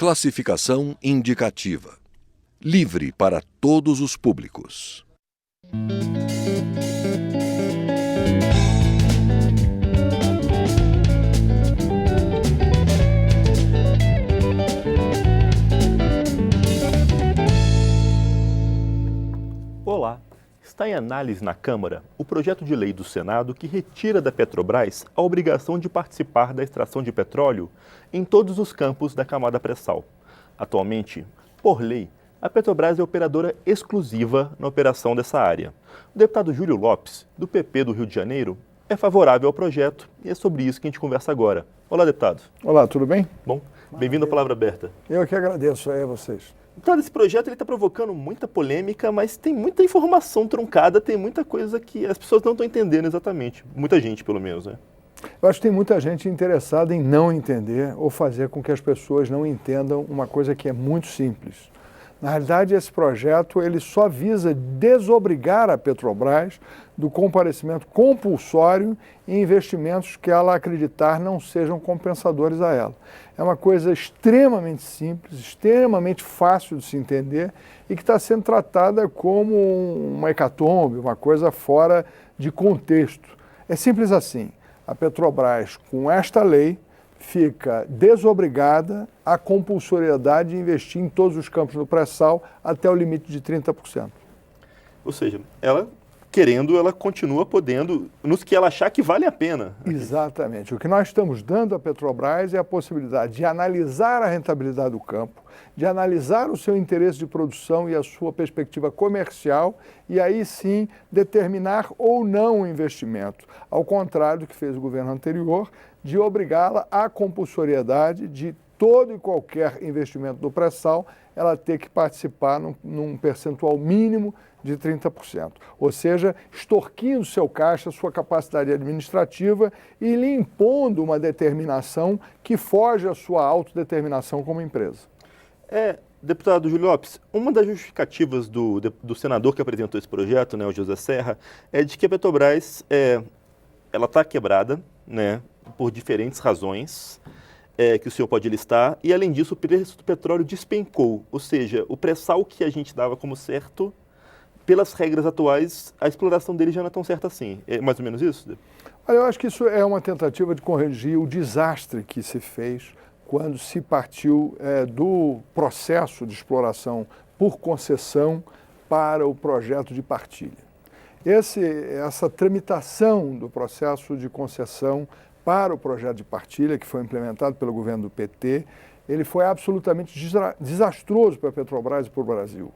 Classificação indicativa. Livre para todos os públicos. Olá! Está em análise na Câmara o projeto de lei do Senado que retira da Petrobras a obrigação de participar da extração de petróleo em todos os campos da camada pré-sal. Atualmente, por lei, a Petrobras é operadora exclusiva na operação dessa área. O deputado Júlio Lopes, do PP do Rio de Janeiro, é favorável ao projeto e é sobre isso que a gente conversa agora. Olá, deputado. Olá, tudo bem? Bom, bem-vindo à Palavra Aberta. Eu que agradeço a vocês. Deputado, esse projeto está provocando muita polêmica, mas tem muita informação truncada, tem muita coisa que as pessoas não estão entendendo exatamente. Muita gente, pelo menos, né? Eu acho que tem muita gente interessada em não entender ou fazer com que as pessoas não entendam uma coisa que é muito simples. Na realidade, esse projeto ele só visa desobrigar a Petrobras do comparecimento compulsório em investimentos que ela acreditar não sejam compensadores a ela. É uma coisa extremamente simples, extremamente fácil de se entender e que está sendo tratada como uma hecatombe, uma coisa fora de contexto. É simples assim. A Petrobras, com esta lei, fica desobrigada à compulsoriedade de investir em todos os campos do pré-sal até o limite de 30%. Ou seja, ela querendo, ela continua podendo, nos que ela achar que vale a pena. Exatamente. O que nós estamos dando à Petrobras é a possibilidade de analisar a rentabilidade do campo, de analisar o seu interesse de produção e a sua perspectiva comercial e aí sim determinar ou não o investimento, ao contrário do que fez o governo anterior, de obrigá-la à compulsoriedade de todo e qualquer investimento do pré-sal, ela ter que participar num percentual mínimo de 30%. Ou seja, extorquindo seu caixa, sua capacidade administrativa e lhe impondo uma determinação que foge à sua autodeterminação como empresa. Deputado Júlio Lopes, uma das justificativas do senador que apresentou esse projeto, né, o José Serra, é de que a Petrobras ela está quebrada, né, por diferentes razões, que o senhor pode listar, e além disso o preço do petróleo despencou, ou seja, o pré-sal que a gente dava como certo, pelas regras atuais, a exploração dele já não é tão certa assim. É mais ou menos isso? Olha, eu acho que isso é uma tentativa de corrigir o desastre que se fez quando se partiu do processo de exploração por concessão para o projeto de partilha. Essa tramitação do processo de concessão para o projeto de partilha, que foi implementado pelo governo do PT, ele foi absolutamente desastroso para a Petrobras e para o Brasil.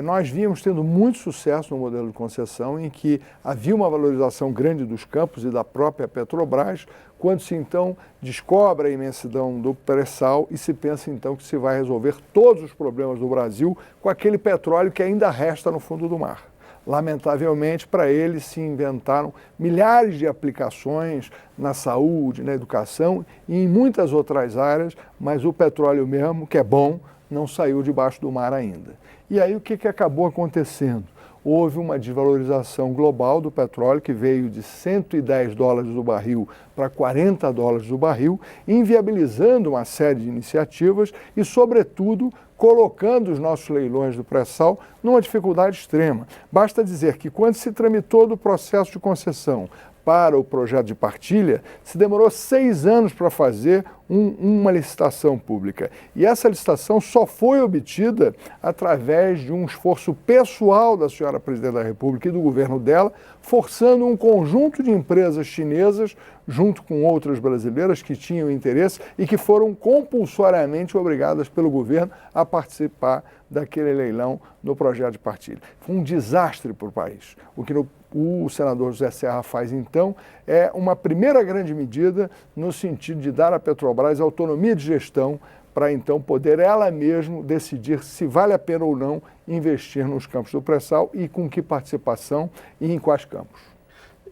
Nós vínhamos tendo muito sucesso no modelo de concessão, em que havia uma valorização grande dos campos e da própria Petrobras, quando se então descobre a imensidão do pré-sal e se pensa então que se vai resolver todos os problemas do Brasil com aquele petróleo que ainda resta no fundo do mar. Lamentavelmente, para ele se inventaram milhares de aplicações na saúde, na educação e em muitas outras áreas, mas o petróleo mesmo, que é bom, não saiu debaixo do mar ainda. E aí o que acabou acontecendo? Houve uma desvalorização global do petróleo que veio de $110 do barril para $40 do barril, inviabilizando uma série de iniciativas e, sobretudo, colocando os nossos leilões do pré-sal numa dificuldade extrema. Basta dizer que quando se tramitou do processo de concessão para o projeto de partilha, se demorou 6 anos para fazer uma licitação pública. E essa licitação só foi obtida através de um esforço pessoal da senhora Presidente da República e do governo dela, forçando um conjunto de empresas chinesas, junto com outras brasileiras que tinham interesse e que foram compulsoriamente obrigadas pelo governo a participar daquele leilão no projeto de partilha. Foi um desastre para o país. O que o senador José Serra faz, então, é uma primeira grande medida no sentido de dar à Petrobras autonomia de gestão para, então, poder ela mesma decidir se vale a pena ou não investir nos campos do pré-sal e com que participação e em quais campos.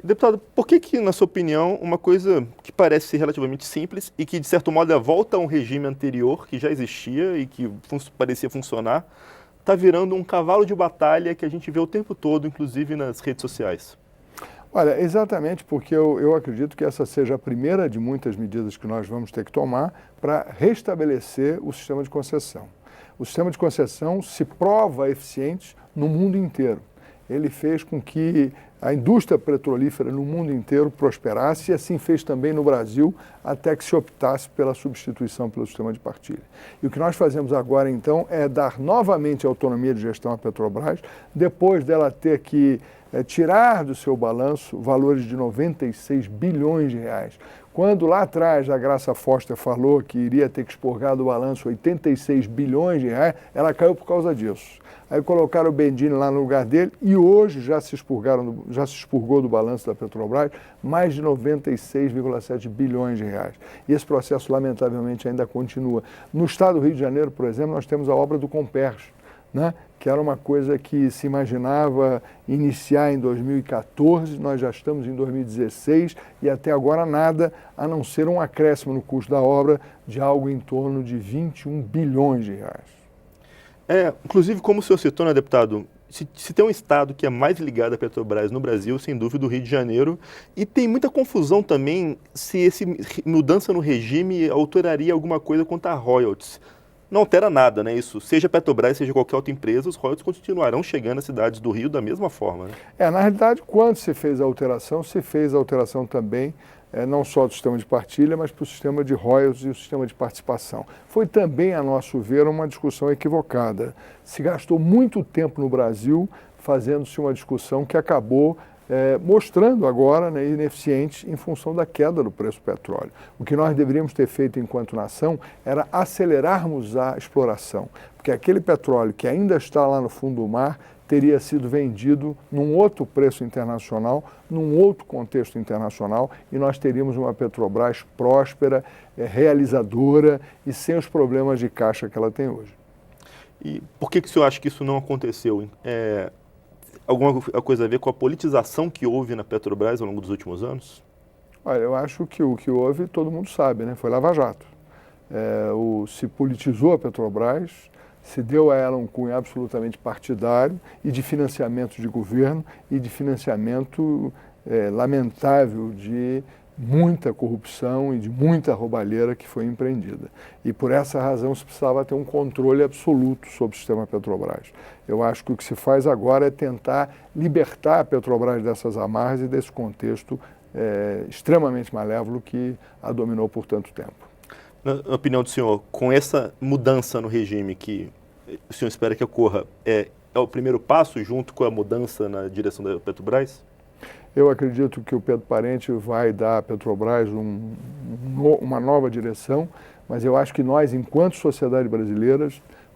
Deputado, por que, na sua opinião, uma coisa que parece ser relativamente simples e que, de certo modo, volta a um regime anterior que já existia e que parecia funcionar, está virando um cavalo de batalha que a gente vê o tempo todo, inclusive nas redes sociais? Olha, exatamente porque eu acredito que essa seja a primeira de muitas medidas que nós vamos ter que tomar para restabelecer o sistema de concessão. O sistema de concessão se prova eficiente no mundo inteiro. Ele fez com que a indústria petrolífera no mundo inteiro prosperasse e assim fez também no Brasil, até que se optasse pela substituição pelo sistema de partilha. E o que nós fazemos agora, então, é dar novamente autonomia de gestão à Petrobras, depois dela ter que tirar do seu balanço valores de 96 bilhões de reais. Quando lá atrás a Graça Foster falou que iria ter que expurgar do balanço 86 bilhões de reais, ela caiu por causa disso. Aí colocaram o Bendini lá no lugar dele e hoje já se expurgou do balanço da Petrobras mais de 96,7 bilhões de reais. E esse processo, lamentavelmente, ainda continua. No estado do Rio de Janeiro, por exemplo, nós temos a obra do Comperj, né? Que era uma coisa que se imaginava iniciar em 2014, nós já estamos em 2016 e até agora nada, a não ser um acréscimo no custo da obra de algo em torno de 21 bilhões de reais. Inclusive, como o senhor citou, né, deputado, se tem um estado que é mais ligado à Petrobras no Brasil, sem dúvida o Rio de Janeiro, e tem muita confusão também se essa mudança no regime alteraria alguma coisa quanto a royalties. Não altera nada, né? Isso, seja Petrobras, seja qualquer outra empresa, os royalties continuarão chegando às cidades do Rio da mesma forma, né? Na realidade, quando se fez a alteração também, não só do sistema de partilha, mas para o sistema de royalties e o sistema de participação. Foi também, a nosso ver, uma discussão equivocada. Se gastou muito tempo no Brasil fazendo-se uma discussão que acabou mostrando agora, né, ineficiente em função da queda do preço do petróleo. O que nós deveríamos ter feito enquanto nação era acelerarmos a exploração, porque aquele petróleo que ainda está lá no fundo do mar teria sido vendido num outro preço internacional, num outro contexto internacional, e nós teríamos uma Petrobras próspera, realizadora e sem os problemas de caixa que ela tem hoje. E por que o senhor acha que isso não aconteceu? Alguma coisa a ver com a politização que houve na Petrobras ao longo dos últimos anos? Olha, eu acho que o que houve, todo mundo sabe, né? Foi Lava Jato. Se politizou a Petrobras, se deu a ela um cunho absolutamente partidário e de financiamento de governo e de financiamento lamentável de muita corrupção e de muita roubalheira que foi empreendida. E por essa razão se precisava ter um controle absoluto sobre o sistema Petrobras. Eu acho que o que se faz agora é tentar libertar a Petrobras dessas amarras e desse contexto extremamente malévolo que a dominou por tanto tempo. Na opinião do senhor, com essa mudança no regime que o senhor espera que ocorra, é o primeiro passo junto com a mudança na direção da Petrobras? Eu acredito que o Pedro Parente vai dar à Petrobras uma nova direção, mas eu acho que nós, enquanto sociedade brasileira,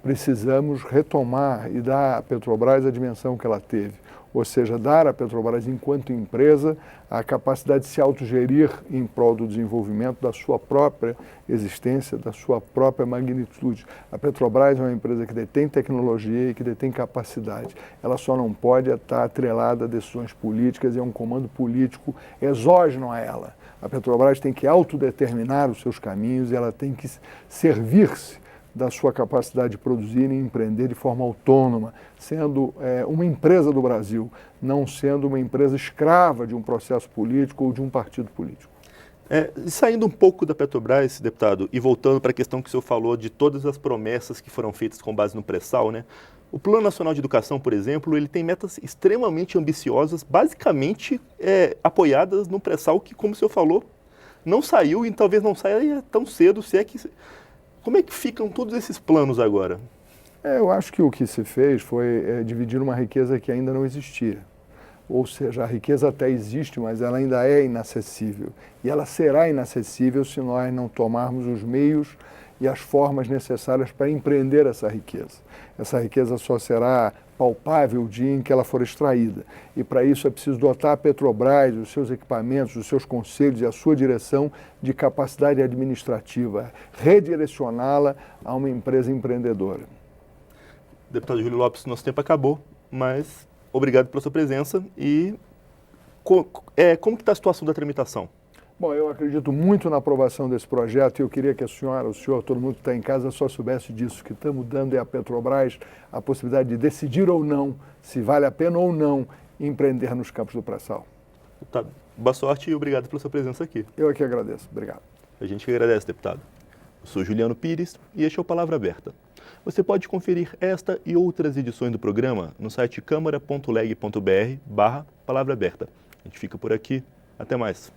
precisamos retomar e dar à Petrobras a dimensão que ela teve. Ou seja, dar à Petrobras, enquanto empresa, a capacidade de se autogerir em prol do desenvolvimento da sua própria existência, da sua própria magnitude. A Petrobras é uma empresa que detém tecnologia e que detém capacidade. Ela só não pode estar atrelada a decisões políticas e a um comando político exógeno a ela. A Petrobras tem que autodeterminar os seus caminhos e ela tem que servir-se da sua capacidade de produzir e empreender de forma autônoma, sendo uma empresa do Brasil, não sendo uma empresa escrava de um processo político ou de um partido político. Saindo um pouco da Petrobras, deputado, e voltando para a questão que o senhor falou de todas as promessas que foram feitas com base no pré-sal, né? O Plano Nacional de Educação, por exemplo, ele tem metas extremamente ambiciosas, basicamente apoiadas no pré-sal que, como o senhor falou, não saiu e talvez não saia tão cedo, se é que... Como é que ficam todos esses planos agora? Eu acho que o que se fez foi dividir uma riqueza que ainda não existia. Ou seja, a riqueza até existe, mas ela ainda é inacessível. E ela será inacessível se nós não tomarmos os meios e as formas necessárias para empreender essa riqueza. Essa riqueza só será palpável o dia em que ela for extraída. E para isso é preciso dotar a Petrobras, os seus equipamentos, os seus conselhos e a sua direção de capacidade administrativa, redirecioná-la a uma empresa empreendedora. Deputado Júlio Lopes, nosso tempo acabou, mas obrigado pela sua presença e como que está a situação da tramitação? Bom, eu acredito muito na aprovação desse projeto e eu queria que a senhora, o senhor, todo mundo que está em casa só soubesse disso, que estamos dando à Petrobras a possibilidade de decidir ou não, se vale a pena ou não, empreender nos campos do pré-sal. Deputado, boa sorte e obrigado pela sua presença aqui. Eu aqui agradeço. Obrigado. A gente que agradece, deputado. Eu sou Juliano Pires e este é o Palavra Aberta. Você pode conferir esta e outras edições do programa no site câmara.leg.br/Palavra Aberta. A gente fica por aqui. Até mais.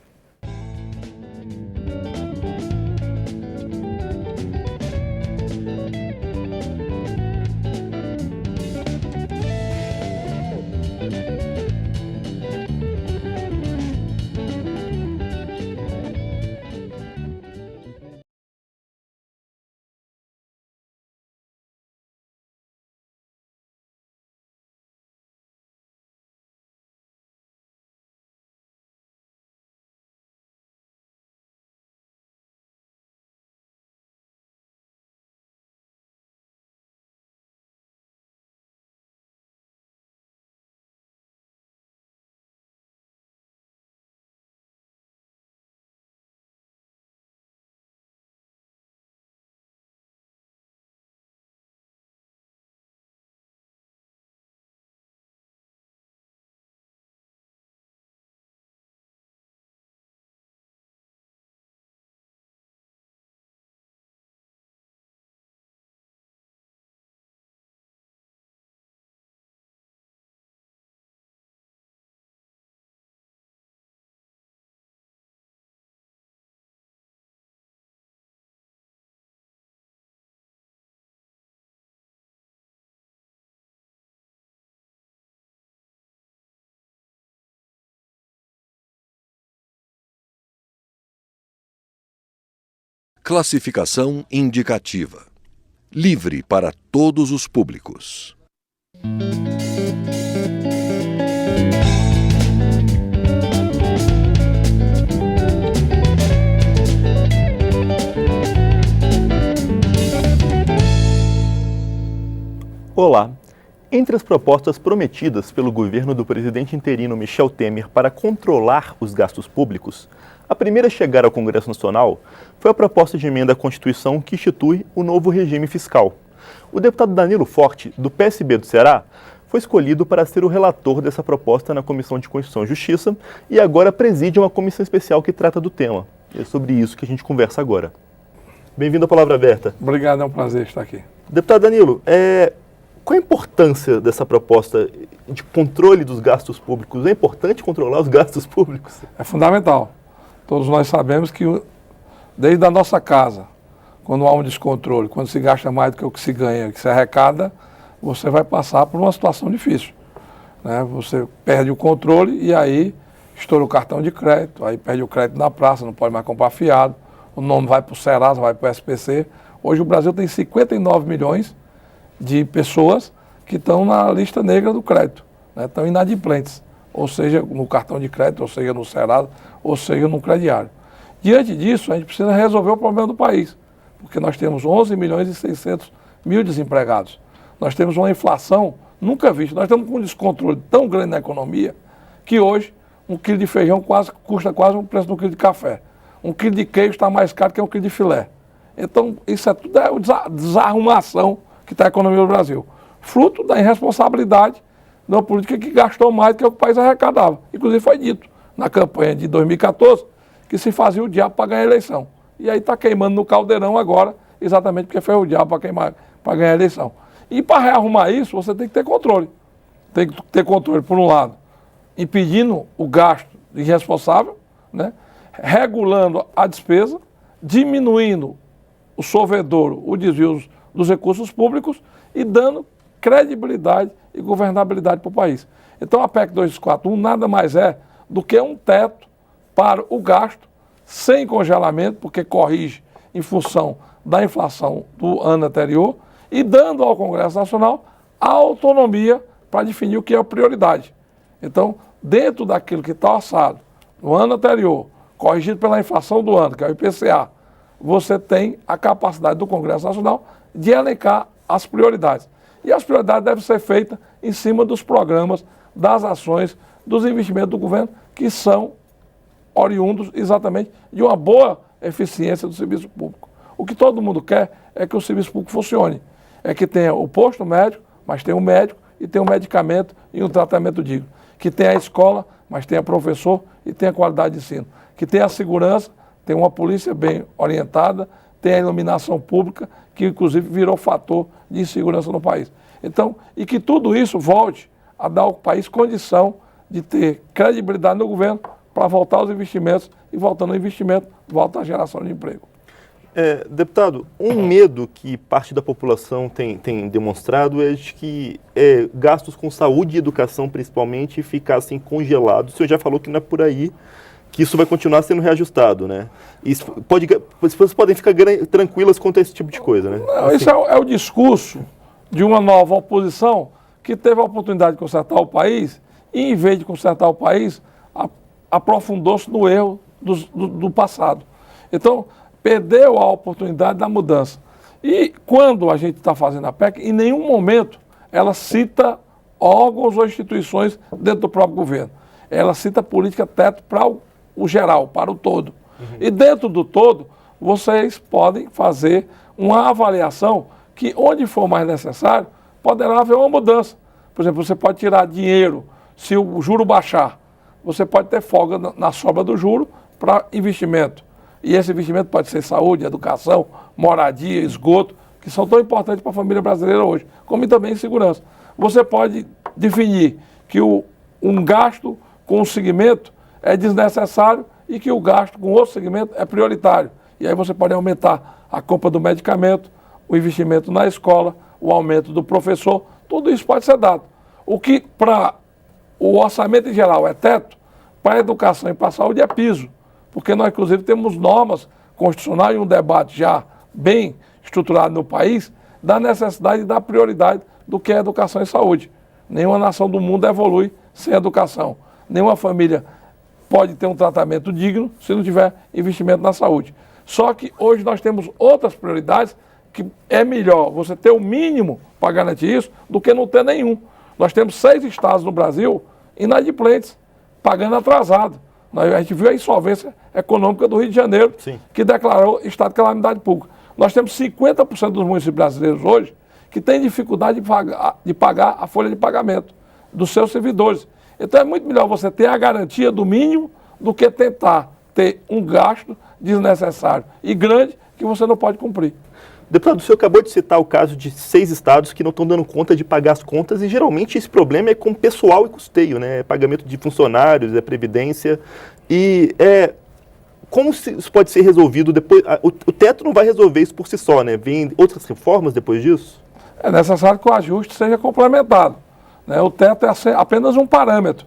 Classificação indicativa. Livre para todos os públicos. Olá! Entre as propostas prometidas pelo governo do presidente interino Michel Temer para controlar os gastos públicos, a primeira a chegar ao Congresso Nacional foi a proposta de emenda à Constituição que institui o novo regime fiscal. O deputado Danilo Forte, do PSB do Ceará, foi escolhido para ser o relator dessa proposta na Comissão de Constituição e Justiça e agora preside uma comissão especial que trata do tema. E é sobre isso que a gente conversa agora. Bem-vindo à Palavra Aberta. Obrigado, é um prazer estar aqui. Deputado Danilo, qual a importância dessa proposta de controle dos gastos públicos? É importante controlar os gastos públicos? É fundamental. Todos nós sabemos que, desde a nossa casa, quando há um descontrole, quando se gasta mais do que o que se ganha, que se arrecada, você vai passar por uma situação difícil, né? Você perde o controle e aí estoura o cartão de crédito, aí perde o crédito na praça, não pode mais comprar fiado, o nome vai para o Serasa, vai para o SPC. Hoje o Brasil tem 59 milhões de pessoas que estão na lista negra do crédito, né? Estão inadimplentes, ou seja, no cartão de crédito, ou seja, no Serasa, ou seja, no crediário. Diante disso, a gente precisa resolver o problema do país, porque nós temos 11 milhões e 600 mil desempregados. Nós temos uma inflação nunca vista. Nós estamos com um descontrole tão grande na economia que hoje um quilo de feijão custa quase o preço de um quilo de café. Um quilo de queijo está mais caro que um quilo de filé. Então, isso é tudo desarrumação que está a economia do Brasil. Fruto da irresponsabilidade de uma política que gastou mais do que o país arrecadava. Inclusive foi dito na campanha de 2014 que se fazia o diabo para ganhar a eleição. E aí está queimando no caldeirão agora, exatamente porque foi o diabo para ganhar a eleição. E para rearrumar isso, você tem que ter controle. Tem que ter controle, por um lado, impedindo o gasto irresponsável, né? Regulando a despesa, diminuindo o solvedouro, o desvio dos recursos públicos e dando credibilidade e governabilidade para o país. Então a PEC 241 nada mais é do que um teto para o gasto, sem congelamento, porque corrige em função da inflação do ano anterior, e dando ao Congresso Nacional a autonomia para definir o que é a prioridade. Então, dentro daquilo que está orçado no ano anterior, corrigido pela inflação do ano, que é o IPCA, você tem a capacidade do Congresso Nacional de elencar as prioridades. E as prioridades devem ser feitas em cima dos programas, das ações, dos investimentos do governo, que são oriundos exatamente de uma boa eficiência do serviço público. O que todo mundo quer é que o serviço público funcione. É que tenha o posto médico, mas tenha um médico e tenha um medicamento e um tratamento digno. que tenha a escola, mas tenha professor e tenha qualidade de ensino, que tenha a segurança, tenha uma polícia bem orientada, tenha a iluminação pública, que inclusive virou fator de insegurança no país. Então, e que tudo isso volte a dar ao país condição de ter credibilidade no governo para voltar aos investimentos, e voltando ao investimento, volta a geração de emprego. Deputado, um medo que parte da população tem demonstrado é de que gastos com saúde e educação, principalmente, ficassem congelados. O senhor já falou que não é por aí, que isso vai continuar sendo reajustado, né? As pessoas podem ficar tranquilas quanto a esse tipo de coisa, né? Não, assim, isso é o discurso de uma nova oposição que teve a oportunidade de consertar o país e, em vez de consertar o país, aprofundou-se no erro do passado. Então, perdeu a oportunidade da mudança. E quando a gente está fazendo a PEC, em nenhum momento ela cita órgãos ou instituições dentro do próprio governo. Ela cita política teto para o geral, para o todo. E dentro do todo, vocês podem fazer uma avaliação que, onde for mais necessário, poderá haver uma mudança. Por exemplo, você pode tirar dinheiro, se o juro baixar, você pode ter folga na sobra do juro para investimento. E esse investimento pode ser saúde, educação, moradia, esgoto, que são tão importantes para a família brasileira hoje, como também segurança. Você pode definir que um gasto com um segmento é desnecessário e que o gasto com outro segmento é prioritário. E aí você pode aumentar a compra do medicamento, o investimento na escola, o aumento do professor, tudo isso pode ser dado. O que para o orçamento em geral é teto, para a educação e para a saúde é piso. Porque nós, inclusive, temos normas constitucionais e um debate já bem estruturado no país da necessidade e da prioridade do que é educação e saúde. Nenhuma nação do mundo evolui sem educação. Nenhuma família pode ter um tratamento digno se não tiver investimento na saúde. Só que hoje nós temos outras prioridades que é melhor você ter o mínimo para garantir isso do que não ter nenhum. Nós temos 6 estados no Brasil inadimplentes, pagando atrasado. A gente viu a insolvência econômica do Rio de Janeiro, Sim, que declarou estado de calamidade pública. Nós temos 50% dos municípios brasileiros hoje que têm dificuldade de pagar a folha de pagamento dos seus servidores. Então é muito melhor você ter a garantia do mínimo do que tentar ter um gasto desnecessário e grande que você não pode cumprir. Deputado, o senhor acabou de citar o caso de 6 estados que não estão dando conta de pagar as contas e geralmente esse problema é com pessoal e custeio, né? É pagamento de funcionários, é previdência. E como isso pode ser resolvido depois? O teto não vai resolver isso por si só, né? Vem outras reformas depois disso? É necessário que o ajuste seja complementado, né? O teto é apenas um parâmetro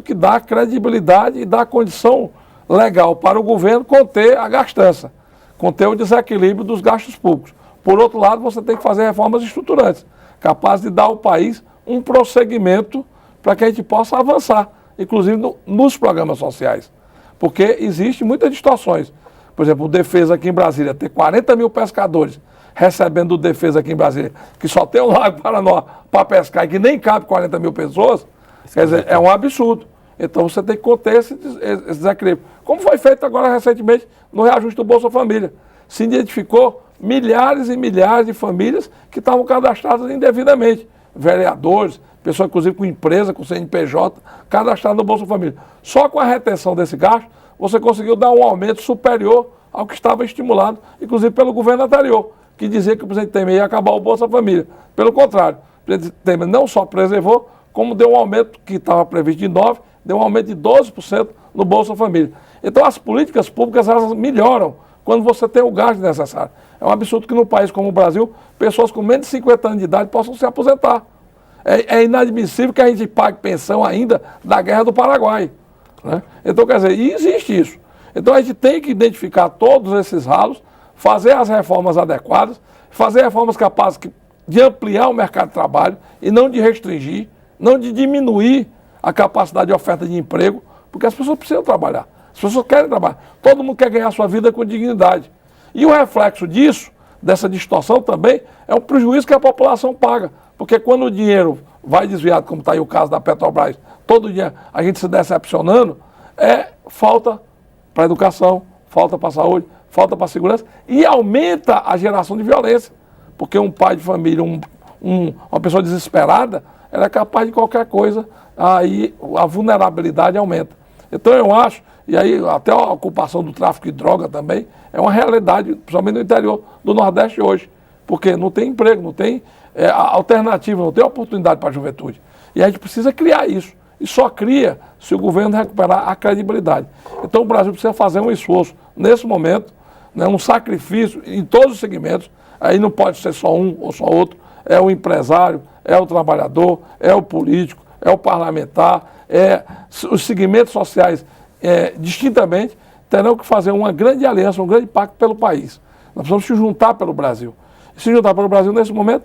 que dá credibilidade e dá condição legal para o governo conter a gastança, conter o desequilíbrio dos gastos públicos. Por outro lado, você tem que fazer reformas estruturantes, capazes de dar ao país um prosseguimento para que a gente possa avançar, inclusive nos programas sociais. Porque existem muitas distorções. Por exemplo, o Defesa aqui em Brasília, ter 40 mil pescadores recebendo o Defesa aqui em Brasília, que só tem um Lago Paranoá para pescar e que nem cabe 40 mil pessoas, quer dizer, é um absurdo. Então você tem que conter esse desequilíbrio. Como foi feito agora recentemente no reajuste do Bolsa Família. Se identificou milhares e milhares de famílias que estavam cadastradas indevidamente. Vereadores, pessoas inclusive com empresa, com CNPJ, cadastradas no Bolsa Família. Só com a retenção desse gasto, você conseguiu dar um aumento superior ao que estava estimulado, inclusive pelo governo anterior, que dizia que o presidente Temer ia acabar o Bolsa Família. Pelo contrário, o presidente Temer não só preservou, como deu um aumento que estava previsto de 9%, deu um aumento de 12% no Bolsa Família. Então as políticas públicas elas melhoram quando você tem o gasto necessário. É um absurdo que num país como o Brasil, pessoas com menos de 50 anos de idade possam se aposentar. É inadmissível que a gente pague pensão ainda da Guerra do Paraguai, né? Então, quer dizer, e existe isso. Então a gente tem que identificar todos esses ralos, fazer as reformas adequadas, fazer reformas capazes de ampliar o mercado de trabalho e não de restringir, não de diminuir a capacidade de oferta de emprego, porque as pessoas precisam trabalhar, as pessoas querem trabalhar, todo mundo quer ganhar sua vida com dignidade. E o reflexo disso, dessa distorção também, é um prejuízo que a população paga, porque quando o dinheiro vai desviado, como está aí o caso da Petrobras, todo dia a gente se decepcionando, falta para a educação, falta para a saúde, falta para a segurança e aumenta a geração de violência, porque um pai de família, uma pessoa desesperada, ela é capaz de qualquer coisa, aí a vulnerabilidade aumenta. Então eu acho, e aí até a ocupação do tráfico de droga também, é uma realidade, principalmente no interior do Nordeste hoje, porque não tem emprego, não tem alternativa, não tem oportunidade para a juventude. E a gente precisa criar isso. E só cria se o governo recuperar a credibilidade. Então o Brasil precisa fazer um esforço nesse momento, né, um sacrifício em todos os segmentos. Aí não pode ser só um ou só outro. É o empresário, é o trabalhador, é o político, é o parlamentar, os segmentos sociais distintamente terão que fazer uma grande aliança, um grande pacto pelo país. Nós precisamos se juntar pelo Brasil. E se juntar pelo Brasil nesse momento,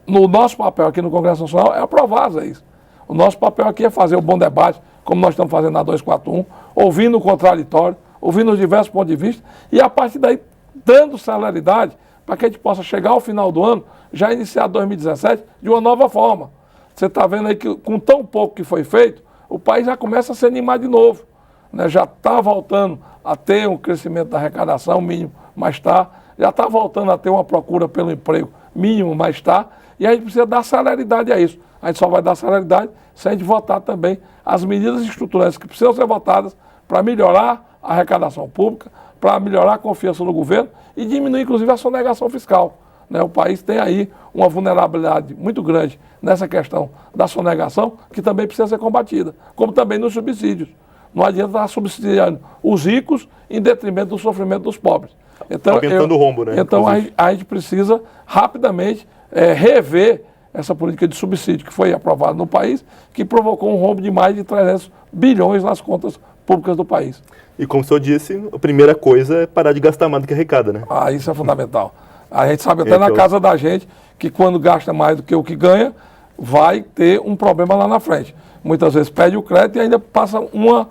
no nosso papel aqui no Congresso Nacional é aprovar as leis. O nosso papel aqui é fazer o bom debate, como nós estamos fazendo na 241, ouvindo o contraditório, ouvindo os diversos pontos de vista e a partir daí dando celeridade para que a gente possa chegar ao final do ano, já iniciar 2017, de uma nova forma. Você está vendo aí que com tão pouco que foi feito, o país já começa a se animar de novo, né? Já está voltando a ter um crescimento da arrecadação mínimo, mas está. Já está voltando a ter uma procura pelo emprego mínimo, mas está. E a gente precisa dar celeridade a isso. A gente só vai dar celeridade se a gente votar também as medidas estruturantes que precisam ser votadas para melhorar a arrecadação pública, para melhorar a confiança no governo e diminuir, inclusive, a sonegação fiscal. Né? O país tem aí uma vulnerabilidade muito grande nessa questão da sonegação, que também precisa ser combatida, como também nos subsídios. Não adianta estar subsidiando os ricos em detrimento do sofrimento dos pobres. Então, aumentando o rombo, né? Então a gente precisa rapidamente rever essa política de subsídio que foi aprovada no país, que provocou um rombo de mais de 300 bilhões nas contas públicas do país. E como o senhor disse, a primeira coisa é parar de gastar mais do que arrecada, né? Isso é fundamental. A gente sabe até na casa da gente que quando gasta mais do que o que ganha, vai ter um problema lá na frente. Muitas vezes pede o crédito e ainda passa uma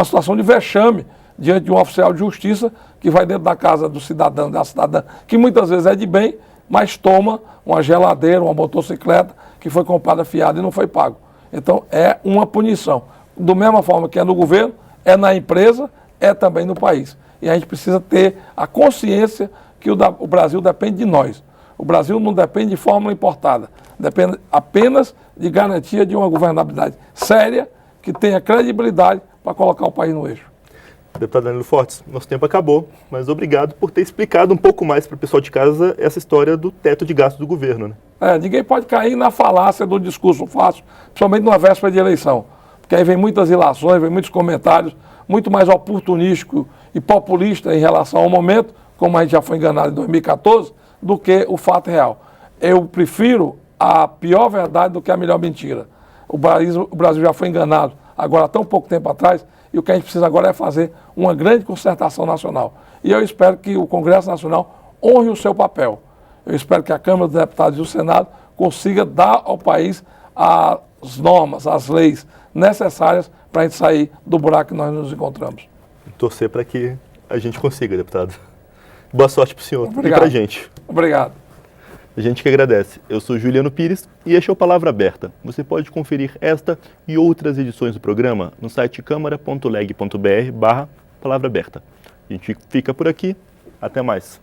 situação de vexame diante de um oficial de justiça que vai dentro da casa do cidadão, da cidadã, que muitas vezes é de bem, mas toma uma geladeira, uma motocicleta que foi comprada fiada e não foi pago. Então é uma punição. Da mesma forma que é no governo, é na empresa, é também no país. E a gente precisa ter a consciência que o Brasil depende de nós. O Brasil não depende de fórmula importada, depende apenas de garantia de uma governabilidade séria, que tenha credibilidade para colocar o país no eixo. Deputado Danilo Fortes, nosso tempo acabou, mas obrigado por ter explicado um pouco mais para o pessoal de casa essa história do teto de gastos do governo, né? Ninguém pode cair na falácia do discurso fácil, principalmente numa véspera de eleição, porque aí vem muitas ilações, vem muitos comentários, muito mais oportunístico e populista em relação ao momento, como a gente já foi enganado em 2014, do que o fato real. Eu prefiro a pior verdade do que a melhor mentira. O Brasil já foi enganado agora há tão pouco tempo atrás, e o que a gente precisa agora é fazer uma grande concertação nacional. E eu espero que o Congresso Nacional honre o seu papel. Eu espero que a Câmara dos Deputados e o Senado consiga dar ao país as normas, as leis necessárias para a gente sair do buraco que nós nos encontramos. Torcer para que a gente consiga, deputado. Boa sorte para o senhor. Obrigado. E para a gente. Obrigado. A gente que agradece. Eu sou Juliano Pires e este é o Palavra Aberta. Você pode conferir esta e outras edições do programa no site câmara.leg.br/Palavra Aberta. A gente fica por aqui. Até mais.